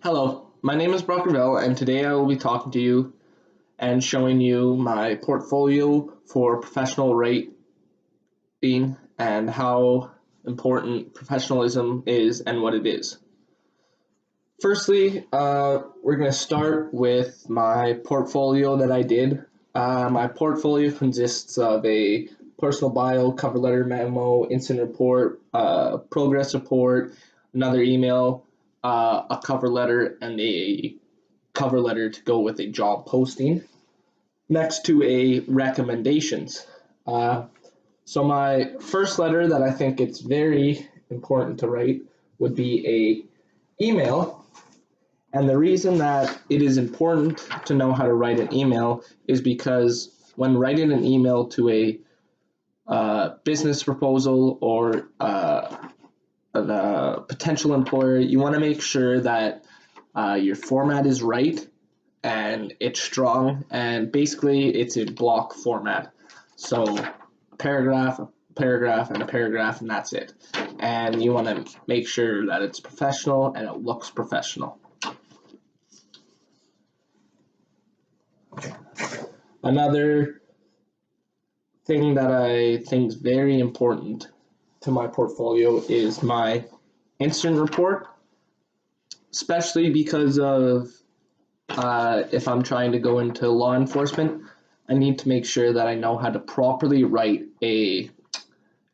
Hello, my name is Brock Ravel, and today I will be talking to you and showing you my portfolio for professional writing and how important professionalism is and what it is. Firstly, we're going to start with my portfolio that I did. My portfolio consists of a personal bio, cover letter, memo, incident report, progress report, another email, a cover letter, and a cover letter to go with a job posting. Next to a recommendations. So my first letter that I think it's very important to write would be a email. And the reason that it is important to know how to write an email is because when writing an email to a business proposal or a potential employer, you want to make sure that your format is right and it's strong, and basically it's in block format. So a paragraph, and a paragraph, and that's it. And you want to make sure that it's professional and it looks professional. Another thing that I think is very important to my portfolio is my incident report, especially because of if I'm trying to go into law enforcement, I need to make sure that I know how to properly write a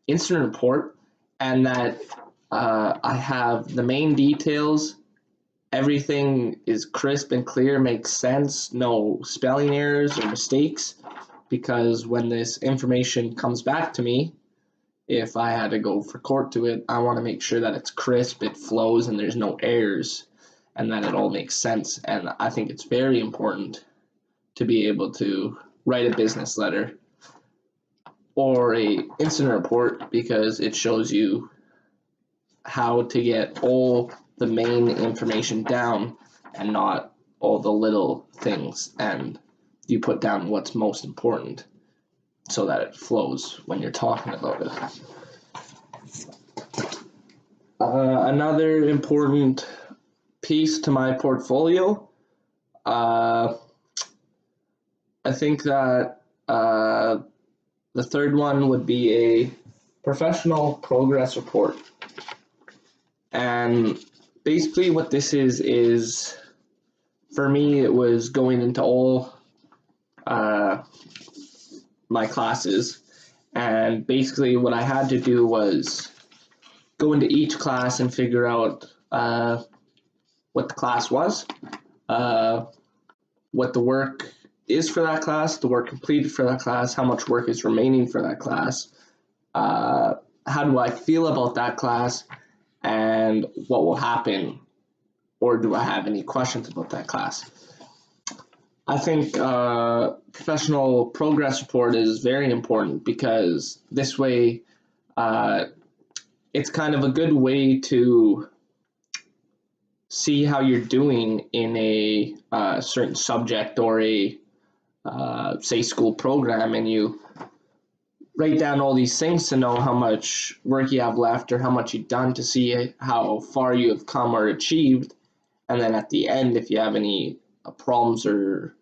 incident report and that I have the main details. Everything is crisp and clear, makes sense, no spelling errors or mistakes, because when this information comes back to me, if I had to go for court to it, I want to make sure that it's crisp, it flows, and there's no errors, and that it all makes sense. And I think it's very important to be able to write a business letter or a incident report because it shows you how to get all the main information down and not all the little things, and you put down what's most important so that it flows when you're talking about it. Another important piece to my portfolio, I think that the third one would be a professional progress report. And basically what this is for me, it was going into all my classes, and basically what I had to do was go into each class and figure out what the class was, what the work is for that class, the work completed for that class, how much work is remaining for that class, how do I feel about that class, and what will happen, or do I have any questions about that class. I think professional progress report is very important because this way it's kind of a good way to see how you're doing in a certain subject or a say school program, and you write down all these things to know how much work you have left or how much you've done to see how far you have come or achieved. And then at the end, if you have any problems or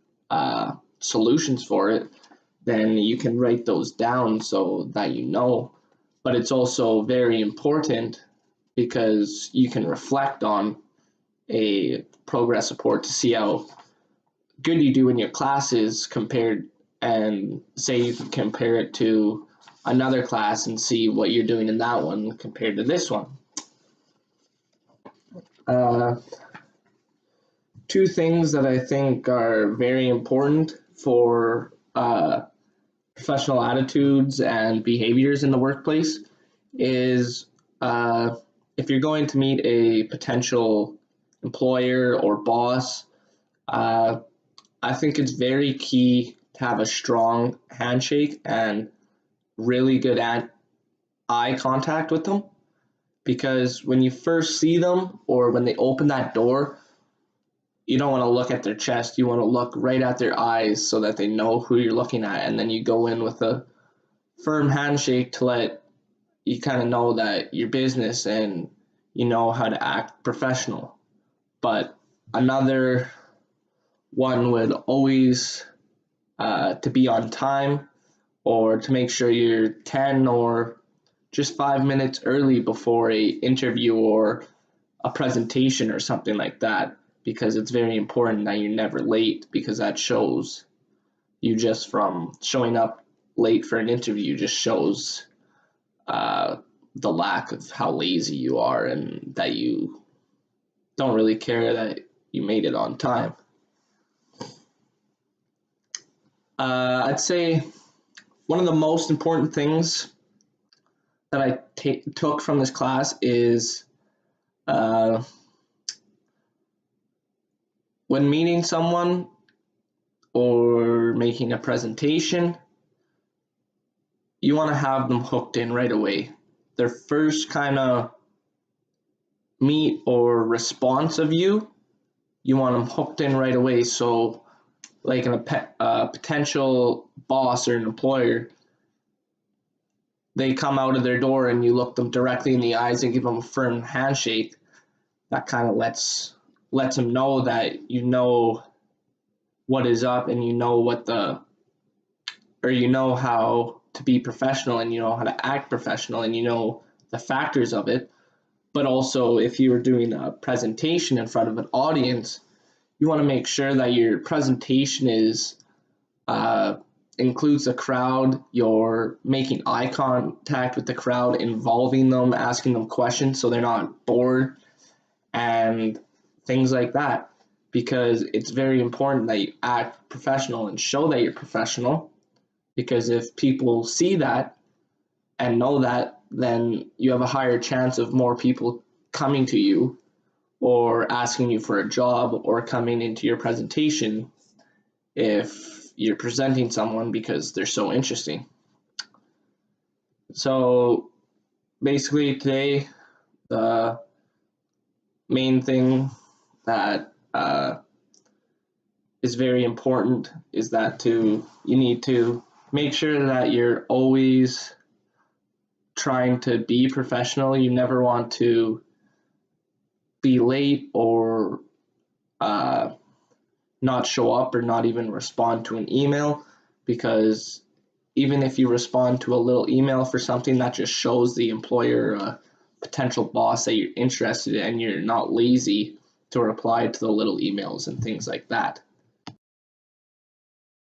solutions for it, then you can write those down so that you know. But it's also very important because you can reflect on a progress report to see how good you do in your classes compared, and say you can compare it to another class and see what you're doing in that one compared to this one. Two things that I think are very important for professional attitudes and behaviors in the workplace is if you're going to meet a potential employer or boss, I think it's very key to have a strong handshake and really good eye contact with them, because when you first see them or when they open that door, you don't want to look at their chest, you want to look right at their eyes so that they know who you're looking at, and then you go in with a firm handshake to let you kind of know that your business and you know how to act professional. But Another one would always to be on time, or to make sure you're 10 or just 5 minutes early before a interview or a presentation or something like that, because it's very important that you're never late, because that shows you, just from showing up late for an interview just shows the lack of how lazy you are and that you don't really care that you made it on time. I'd say one of the most important things that I took from this class is when meeting someone or making a presentation, you want to have them hooked in right away. Their first kind of meet or response of you, you want them hooked in right away. So like a potential boss or an employer, they come out of their door and you look them directly in the eyes and give them a firm handshake. That kind of lets them know that you know what is up, and you know you know how to be professional, and you know how to act professional, and you know the factors of it. But also, if you're doing a presentation in front of an audience, you want to make sure that your presentation includes the crowd. You're making eye contact with the crowd, involving them, asking them questions so they're not bored, and things like that, because it's very important that you act professional and show that you're professional, because if people see that and know that, then you have a higher chance of more people coming to you or asking you for a job or coming into your presentation if you're presenting someone, because they're so interesting. So basically today, the main thing that is very important is that you need to make sure that you're always trying to be professional. You never want to be late or not show up or not even respond to an email, because even if you respond to a little email for something, that just shows the employer, potential boss, that you're interested and you're not lazy to reply to the little emails and things like that.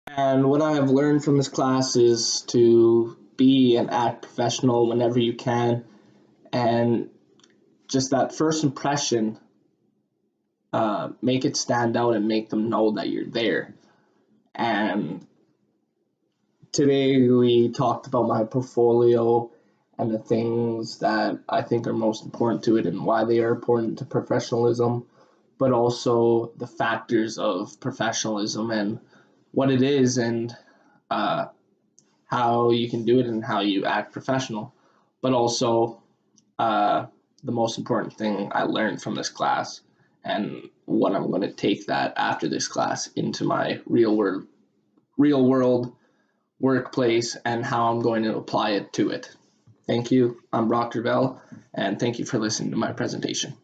And what I have learned from this class is to be and act professional whenever you can, and just that first impression, make it stand out and make them know that you're there. And today we talked about my portfolio and the things that I think are most important to it and why they are important to professionalism, but also the factors of professionalism and what it is, and how you can do it and how you act professional. But also the most important thing I learned from this class, and what I'm going to take that after this class into my real world workplace, and how I'm going to apply it to it. Thank you. I'm Brock Drevell, and thank you for listening to my presentation.